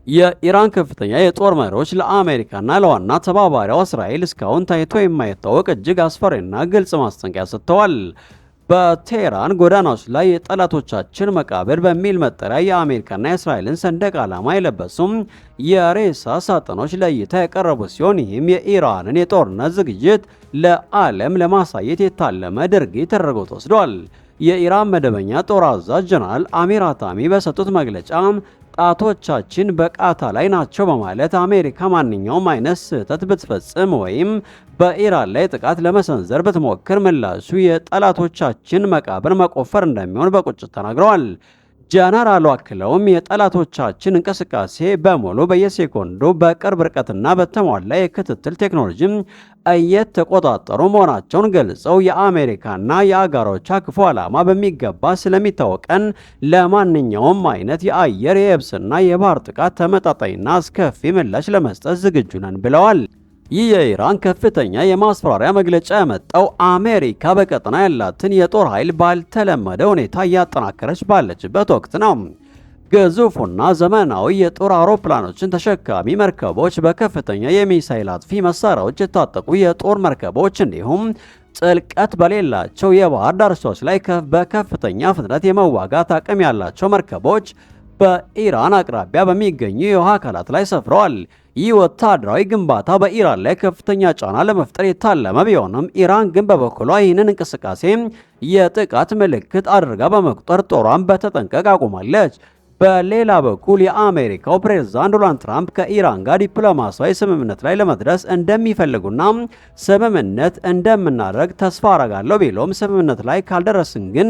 የኢራን ከፍተኛ የጦር መሪዎች ለአሜሪካና ለዋና ተባባሪዋ እስራኤል እስካሁን ታይቶ የማይታወቅ እጅግ አስፈሪና ግልጽ ማስጠንቀቂያ ሰጥተዋል። በቴህራን ጎዳናዎች ላይ የጠላቶቻችን መቃብር በሚል መጠሪያ የአሜሪካና የእስራኤልን ሰንደቅ ዓላማ የለበሱም የሬሳ ሳጥኖች ለእይታ የቀረቡ ሲሆን ይህም የኢራንን የጦርነት ዝግጅት ለዓለም ለማሳየት የታለመ ድርጊት ተደርጎ ተወስዷል። የኢራን መደበኛ ጦር አዛዥ ጀነራል አሚር ሃታሚ በሰጡት መግለጫ ጣቶቻችን በቃታ ላይ ናቸው በማለት አሜሪካ ማንኛውም አይነት ስህተት ብትፈጽም ወይም በኢራን ላይ ጥቃት ለመሰንዘር ብትሞክር ምላሹ የጠላቶቻችን መቃብር መቆፈር እንደሚሆን በቁጭት ተናግረዋል። ጀነራሉ አክለውም የጠላቶቻችን እንቅስቃሴ በሙሉ በየሴኮንዱ በቅርብ ርቀትና በተሟላ የክትትል ቴክኖሎጂ እየተቆጣጠሩ መሆናቸውን ገልጸው የአሜሪካና የአጋሮቿ ክፉ ዓላማ በሚገባ ስለሚታወቀን ለማንኛውም አይነት የአየር የየብስና የባህር ጥቃት ተመጣጣኝና አስከፊ ምላሽ ለመስጠት ዝግጁ ነን ብለዋል። ይህ የኢራን ከፍተኛ የማስፈራሪያ መግለጫ የመጣው አሜሪካ በቀጠና ያላትን የጦር ኃይል ባልተለመደ ሁኔታ እያጠናከረች ባለችበት ወቅት ነው። ግዙፉና ዘመናዊ የጦር አውሮፕላኖችን ተሸካሚ መርከቦች፣ በከፍተኛ የሚሳይል አጥፊ መሳሪያዎች የታጠቁ የጦር መርከቦች እንዲሁም ጥልቀት በሌላቸው የባህር ዳርቻዎች ላይ በከፍተኛ ፍጥነት የመዋጋት አቅም ያላቸው መርከቦች በኢራን አቅራቢያ በሚገኙ የውሃ አካላት ላይ ሰፍረዋል። ይህ ወታደራዊ ግንባታ በኢራን ላይ ከፍተኛ ጫና ለመፍጠር የታለመ ቢሆንም ኢራን ግን በበኩሏ ይህንን እንቅስቃሴ የጥቃት ምልክት አድርጋ በመቁጠር ጦሯን በተጠንቀቅ አቁማለች። በሌላ በኩል የአሜሪካው ፕሬዝዳንት ዶናልድ ትራምፕ ከኢራን ጋር ዲፕሎማሲያዊ ስምምነት ላይ ለመድረስ እንደሚፈልጉና ስምምነት እንደምናደርግ ተስፋ አረጋለሁ ቢሎም ስምምነት ላይ ካልደረስን ግን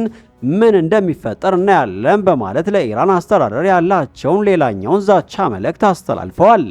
ምን እንደሚፈጠር እናያለን በማለት ለኢራን አስተዳደር ያላቸውን ሌላኛውን ዛቻ መልእክት አስተላልፈዋል።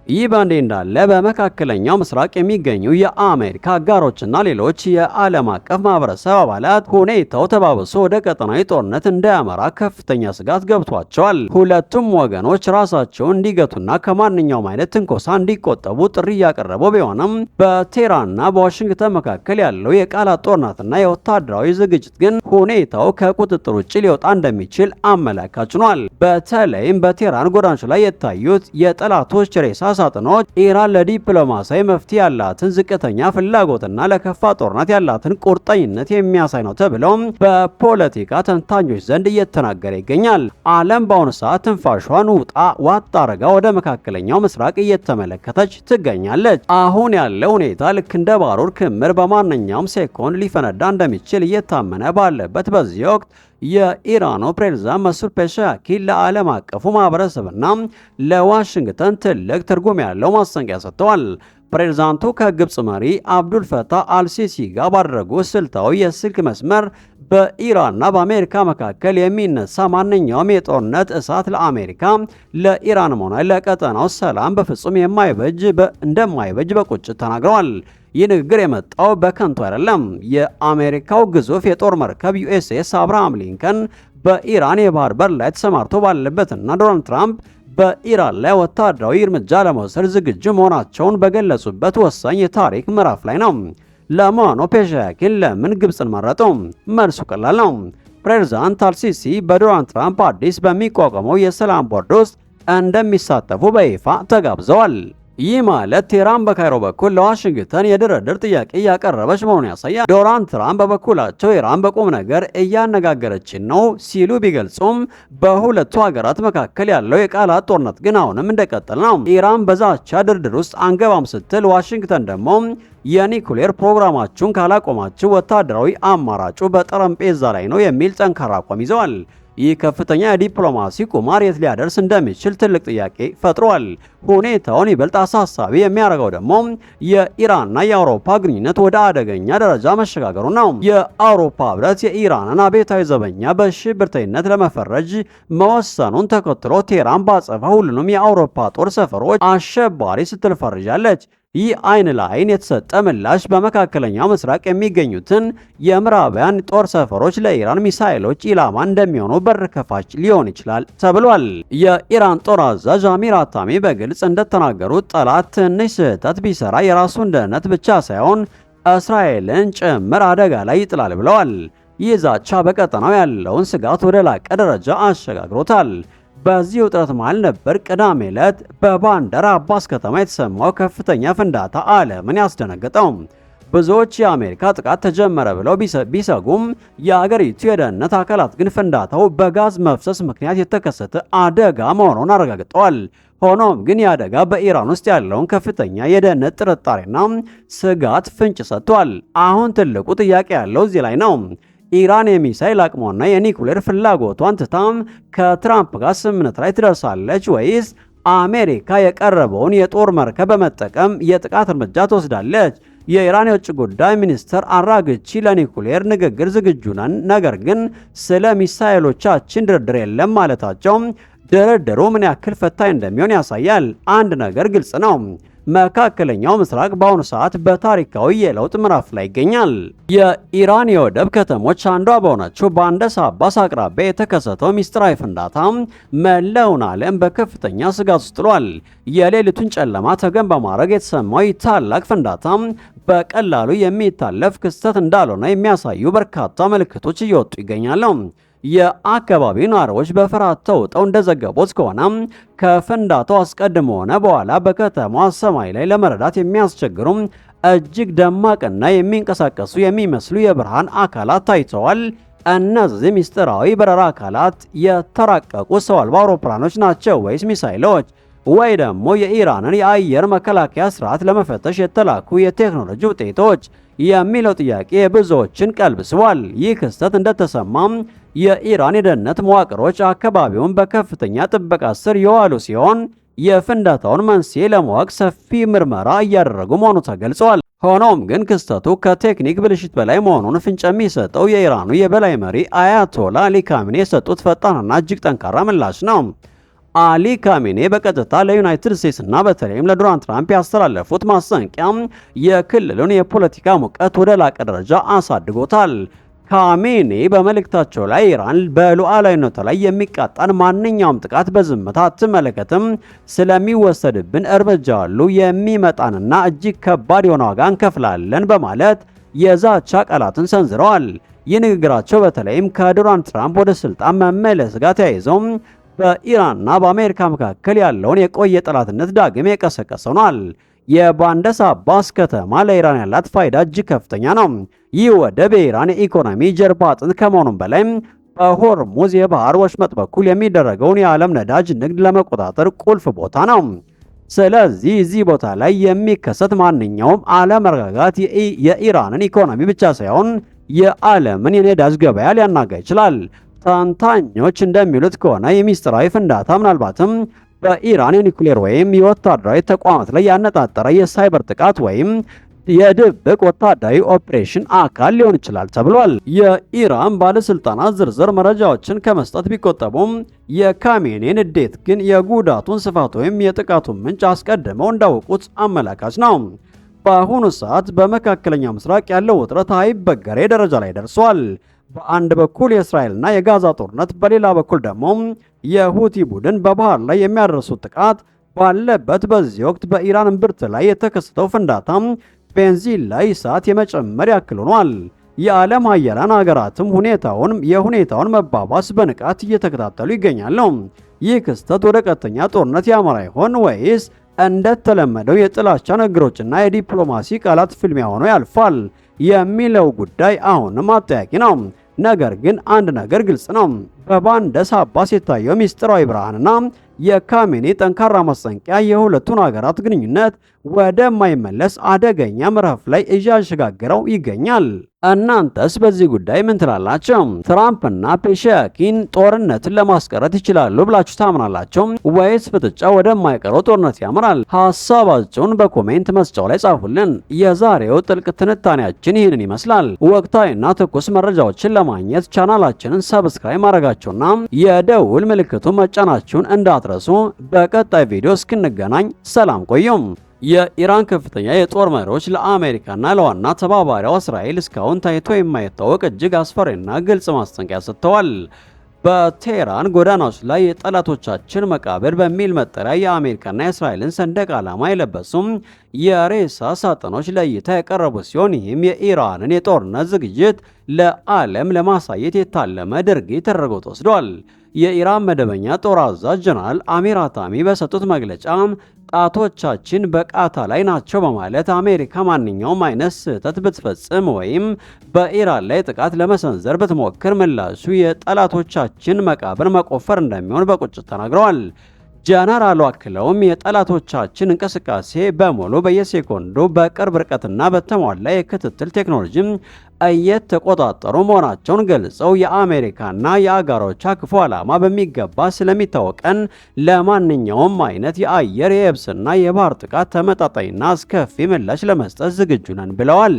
ይህ በእንዲህ እንዳለ በመካከለኛው ምስራቅ የሚገኙ የአሜሪካ አጋሮችና ሌሎች የዓለም አቀፍ ማህበረሰብ አባላት ሁኔታው ተባብሶ ወደ ቀጠናዊ ጦርነት እንዳያመራ ከፍተኛ ስጋት ገብቷቸዋል። ሁለቱም ወገኖች ራሳቸውን እንዲገቱና ከማንኛውም አይነት ትንኮሳ እንዲቆጠቡ ጥሪ እያቀረቡ ቢሆንም በቴህራንና በዋሽንግተን መካከል ያለው የቃላት ጦርነትና የወታደራዊ ዝግጅት ግን ሁኔታው ከቁጥጥር ውጭ ሊወጣ እንደሚችል አመላካች ሆኗል። በተለይም በቴህራን ጎዳናዎች ላይ የታዩት የጠላቶች ሬሳ ሳጥኖች ኢራን ለዲፕሎማሲያዊ መፍትሄ ያላትን ዝቅተኛ ፍላጎትና ለከፋ ጦርነት ያላትን ቁርጠኝነት የሚያሳይ ነው ተብለው በፖለቲካ ተንታኞች ዘንድ እየተናገረ ይገኛል። ዓለም በአሁኑ ሰዓት ትንፋሿን ውጣ ዋጥ አረጋ ወደ መካከለኛው ምስራቅ እየተመለከተች ትገኛለች። አሁን ያለው ሁኔታ ልክ እንደ ባሩር ክምር በማንኛውም ሴኮንድ ሊፈነዳ እንደሚችል እየታመነ ባለበት በዚህ ወቅት የኢራኑ ፕሬዝዳንት መስዑድ ፔዜሽኪያን ለዓለም አቀፉ ማህበረሰብና ለዋሽንግተን ትልቅ ትርጉም ያለው ማስጠንቀቂያ ሰጥተዋል። ፕሬዝዳንቱ ከግብጽ መሪ አብዱል ፈታህ አልሲሲ ጋር ባደረጉት ስልታዊ የስልክ መስመር በኢራንና በአሜሪካ መካከል የሚነሳ ማንኛውም የጦርነት እሳት ለአሜሪካ ለኢራንም ሆነ ለቀጠናው ሰላም በፍጹም እንደማይበጅ በቁጭት ተናግረዋል። ይህ ንግግር የመጣው በከንቱ አይደለም። የአሜሪካው ግዙፍ የጦር መርከብ ዩኤስኤስ አብርሃም ሊንከን በኢራን የባህር በር ላይ ተሰማርቶ ባለበትና ዶናልድ ትራምፕ በኢራን ላይ ወታደራዊ እርምጃ ለመውሰድ ዝግጁ መሆናቸውን በገለጹበት ወሳኝ የታሪክ ምዕራፍ ላይ ነው። ለመሆኑ ፔዜሽኪያን ለምን ግብፅን መረጡ? መልሱ ቀላል ነው። ፕሬዝዳንት አልሲሲ በዶናልድ ትራምፕ አዲስ በሚቋቋመው የሰላም ቦርድ ውስጥ እንደሚሳተፉ በይፋ ተጋብዘዋል። ይህ ማለት ቴህራን በካይሮ በኩል ለዋሽንግተን የድርድር ጥያቄ እያቀረበች መሆኑን ያሳያል። ዶናልድ ትራምፕ በበኩላቸው ኢራን በቁም ነገር እያነጋገረችን ነው ሲሉ ቢገልጹም በሁለቱ ሀገራት መካከል ያለው የቃላት ጦርነት ግን አሁንም እንደቀጠለ ነው። ኢራን በዛቻ ድርድር ውስጥ አንገባም ስትል፣ ዋሽንግተን ደግሞ የኒኩሌር ፕሮግራማችሁን ካላቆማችሁ ወታደራዊ አማራጩ በጠረጴዛ ላይ ነው የሚል ጠንካራ አቋም ይዘዋል። ይህ ከፍተኛ የዲፕሎማሲ ቁማር የት ሊያደርስ እንደሚችል ትልቅ ጥያቄ ፈጥሯል። ሁኔታውን ይበልጥ አሳሳቢ የሚያደርገው ደግሞ የኢራንና የአውሮፓ ግንኙነት ወደ አደገኛ ደረጃ መሸጋገሩ ነው። የአውሮፓ ህብረት የኢራንን አብዮታዊ ዘበኛ በሽብርተኝነት ለመፈረጅ መወሰኑን ተከትሎ ቴህራን ባጸፋ ሁሉንም የአውሮፓ ጦር ሰፈሮች አሸባሪ ስትል ፈርጃለች። ይህ አይን ለአይን የተሰጠ ምላሽ በመካከለኛው ምስራቅ የሚገኙትን የምዕራባውያን ጦር ሰፈሮች ለኢራን ሚሳኤሎች ኢላማ እንደሚሆኑ በር ከፋች ሊሆን ይችላል ተብሏል። የኢራን ጦር አዛዥ አሚር ሃታሚ በግልጽ እንደተናገሩት ጠላት ትንሽ ስህተት ቢሰራ የራሱን ደህንነት ብቻ ሳይሆን እስራኤልን ጭምር አደጋ ላይ ይጥላል ብለዋል። ይህ ዛቻ በቀጠናው ያለውን ስጋት ወደ ላቀ ደረጃ አሸጋግሮታል። በዚህ ውጥረት መሃል ነበር ቅዳሜ ዕለት በባንደር አባስ ከተማ የተሰማው ከፍተኛ ፍንዳታ ዓለምን ያስደነገጠው። ብዙዎች የአሜሪካ ጥቃት ተጀመረ ብለው ቢሰጉም የአገሪቱ የደህንነት አካላት ግን ፍንዳታው በጋዝ መፍሰስ ምክንያት የተከሰተ አደጋ መሆኑን አረጋግጠዋል። ሆኖም ግን የአደጋ በኢራን ውስጥ ያለውን ከፍተኛ የደህንነት ጥርጣሬና ስጋት ፍንጭ ሰጥቷል። አሁን ትልቁ ጥያቄ ያለው እዚህ ላይ ነው። ኢራን የሚሳይል አቅሟና የኒኩሌር ፍላጎቷን ትታም ከትራምፕ ጋር ስምምነት ላይ ትደርሳለች ወይስ አሜሪካ የቀረበውን የጦር መርከብ በመጠቀም የጥቃት እርምጃ ትወስዳለች? የኢራን የውጭ ጉዳይ ሚኒስትር አራግቺ ለኒኩሌር ንግግር ዝግጁ ነን፣ ነገር ግን ስለ ሚሳይሎቻችን ድርድር የለም ማለታቸው ድርድሩ ምን ያክል ፈታኝ እንደሚሆን ያሳያል። አንድ ነገር ግልጽ ነው። መካከለኛው ምስራቅ በአሁኑ ሰዓት በታሪካዊ የለውጥ ምዕራፍ ላይ ይገኛል። የኢራን የወደብ ከተሞች አንዷ በሆነችው ባንደር አባስ አቅራቢያ የተከሰተው ሚስጥራዊ ፍንዳታ መላውን ዓለም በከፍተኛ ስጋት ውስጥ ጥሏል። የሌሊቱን ጨለማ ተገን በማድረግ የተሰማው ታላቅ ፍንዳታ በቀላሉ የሚታለፍ ክስተት እንዳልሆነ የሚያሳዩ በርካታ ምልክቶች እየወጡ ይገኛሉ። የአካባቢው ነዋሪዎች በፍርሃት ተውጠው እንደዘገቡት ከሆነ ከፍንዳታው አስቀድሞ ሆነ በኋላ በከተማዋ ሰማይ ላይ ለመረዳት የሚያስቸግሩ እጅግ ደማቅና የሚንቀሳቀሱ የሚመስሉ የብርሃን አካላት ታይተዋል። እነዚህ ምስጢራዊ በረራ አካላት የተራቀቁ ሰው አልባ አውሮፕላኖች ናቸው ወይስ ሚሳይሎች? ወይ ደግሞ የኢራንን የአየር መከላከያ ስርዓት ለመፈተሽ የተላኩ የቴክኖሎጂ ውጤቶች የሚለው ጥያቄ ብዙዎችን ቀልብ ስቧል። ይህ ክስተት እንደተሰማም የኢራን የደህንነት መዋቅሮች አካባቢውን በከፍተኛ ጥበቃ ስር የዋሉ ሲሆን የፍንዳታውን መንስኤ ለማወቅ ሰፊ ምርመራ እያደረጉ መሆኑ ተገልጿል። ሆኖም ግን ክስተቱ ከቴክኒክ ብልሽት በላይ መሆኑን ፍንጭ የሚሰጠው የኢራኑ የበላይ መሪ አያቶላ አሊ ካሚኔ የሰጡት ፈጣንና እጅግ ጠንካራ ምላሽ ነው። አሊ ካሚኔ በቀጥታ ለዩናይትድ ስቴትስ እና በተለይም ለዶናልድ ትራምፕ ያስተላለፉት ማስጠንቀቂያ የክልሉን የፖለቲካ ሙቀት ወደ ላቀ ደረጃ አሳድጎታል። ካሚኔ በመልእክታቸው ላይ ኢራን በሉዓላዊነቷ ላይ የሚቃጣን ማንኛውም ጥቃት በዝምታ አትመለከትም፣ ስለሚወሰድብን እርምጃ ሁሉ የሚመጣንና እጅግ ከባድ የሆነ ዋጋ እንከፍላለን በማለት የዛቻ ቃላትን ሰንዝረዋል። ይህ ንግግራቸው በተለይም ከዶናልድ ትራምፕ ወደ ስልጣን መመለስ ጋር ተያይዘው በኢራንና በአሜሪካ መካከል ያለውን የቆየ ጠላትነት ዳግም የቀሰቀሰ ሆኗል። የባንደር አባስ ከተማ ለኢራን ያላት ፋይዳ እጅግ ከፍተኛ ነው። ይህ ወደብ የኢራን የኢኮኖሚ ጀርባ አጥንት ከመሆኑም በላይ በሆርሙዝ የባህር ወሽመጥ በኩል የሚደረገውን የዓለም ነዳጅ ንግድ ለመቆጣጠር ቁልፍ ቦታ ነው። ስለዚህ እዚህ ቦታ ላይ የሚከሰት ማንኛውም አለመረጋጋት የኢራንን ኢኮኖሚ ብቻ ሳይሆን የዓለምን የነዳጅ ገበያ ሊያናጋ ይችላል። ተንታኞች እንደሚሉት ከሆነ የሚስጥራዊ ፍንዳታ ምናልባትም በኢራን የኒኩሌር ወይም የወታደራዊ ተቋማት ላይ ያነጣጠረ የሳይበር ጥቃት ወይም የድብቅ ወታደራዊ ኦፕሬሽን አካል ሊሆን ይችላል ተብሏል። የኢራን ባለስልጣናት ዝርዝር መረጃዎችን ከመስጠት ቢቆጠቡም የካሜኔ ንዴት ግን የጉዳቱን ስፋት ወይም የጥቃቱን ምንጭ አስቀድመው እንዳወቁት አመላካች ነው። በአሁኑ ሰዓት በመካከለኛው ምስራቅ ያለው ውጥረት አይበገሬ ደረጃ ላይ ደርሷል። በአንድ በኩል የእስራኤልና የጋዛ ጦርነት፣ በሌላ በኩል ደግሞ የሁቲ ቡድን በባህር ላይ የሚያደርሱት ጥቃት ባለበት በዚህ ወቅት በኢራን እምብርት ላይ የተከሰተው ፍንዳታ ቤንዚን ላይ እሳት የመጨመር ያክል ሆኗል። የዓለም ሀያላን ሀገራትም የሁኔታውን መባባስ በንቃት እየተከታተሉ ይገኛሉ። ይህ ክስተት ወደ ቀጥተኛ ጦርነት ያመራ ይሆን ወይስ እንደተለመደው የጥላቻ ንግግሮችና የዲፕሎማሲ ቃላት ፍልሚያ ሆኖ ያልፋል የሚለው ጉዳይ አሁንም አጠያቂ ነው። ነገር ግን አንድ ነገር ግልጽ ነው። በባንደር አባስ የታየው ሚስጥራዊ ብርሃንና የካሜኔ ጠንካራ ማስጠንቀቂያ የሁለቱን ሀገራት ግንኙነት ወደማይመለስ አደገኛ ምዕራፍ ላይ እያሸጋገረው ይገኛል። እናንተስ በዚህ ጉዳይ ምን ትላላችሁ? ትራምፕና ፔሼኪን ጦርነትን ለማስቀረት ይችላሉ ብላችሁ ታምናላችሁ ወይስ ፍጥጫ ወደማይቀረው ጦርነት ያመራል? ሀሳባችሁን በኮሜንት መስጫው ላይ ጻፉልን። የዛሬው ጥልቅ ትንታኔያችን ይህንን ይመስላል። ወቅታዊና ትኩስ መረጃዎችን ለማግኘት ቻናላችንን ሰብስክራይብ ማድረጋችሁና የደውል ምልክቱን መጫናችሁን እንዳትረሱ። በቀጣይ ቪዲዮ እስክንገናኝ ሰላም ቆዩም። የኢራን ከፍተኛ የጦር መሪዎች ለአሜሪካና ለዋና ተባባሪዋ እስራኤል እስካሁን ታይቶ የማይታወቅ እጅግ አስፈሪና ግልጽ ማስጠንቀቂያ ሰጥተዋል። በቴህራን ጎዳናዎች ላይ የጠላቶቻችን መቃብር በሚል መጠሪያ የአሜሪካና የእስራኤልን ሰንደቅ ዓላማ የለበሱም የሬሳ ሳጥኖች ለእይታ የቀረቡ ሲሆን ይህም የኢራንን የጦርነት ዝግጅት ለዓለም ለማሳየት የታለመ ድርጊት ተደርጎ ተወስዷል። የኢራን መደበኛ ጦር አዛዥ ጀነራል አሚር አታሚ በሰጡት መግለጫ ጣቶቻችን በቃታ ላይ ናቸው በማለት አሜሪካ ማንኛውም አይነት ስህተት ብትፈጽም ወይም በኢራን ላይ ጥቃት ለመሰንዘር ብትሞክር ምላሹ የጠላቶቻችን መቃብር መቆፈር እንደሚሆን በቁጭት ተናግረዋል። ጀነራሉ አክለውም የጠላቶቻችን እንቅስቃሴ በሙሉ በየሴኮንዱ በቅርብ ርቀትና በተሟላ የክትትል ቴክኖሎጂ እየተቆጣጠሩ መሆናቸውን ገልጸው የአሜሪካና የአጋሮቿ ክፉ ዓላማ በሚገባ ስለሚታወቀን ለማንኛውም አይነት የአየር የየብስና የባህር ጥቃት ተመጣጣኝና አስከፊ ምላሽ ለመስጠት ዝግጁ ነን ብለዋል።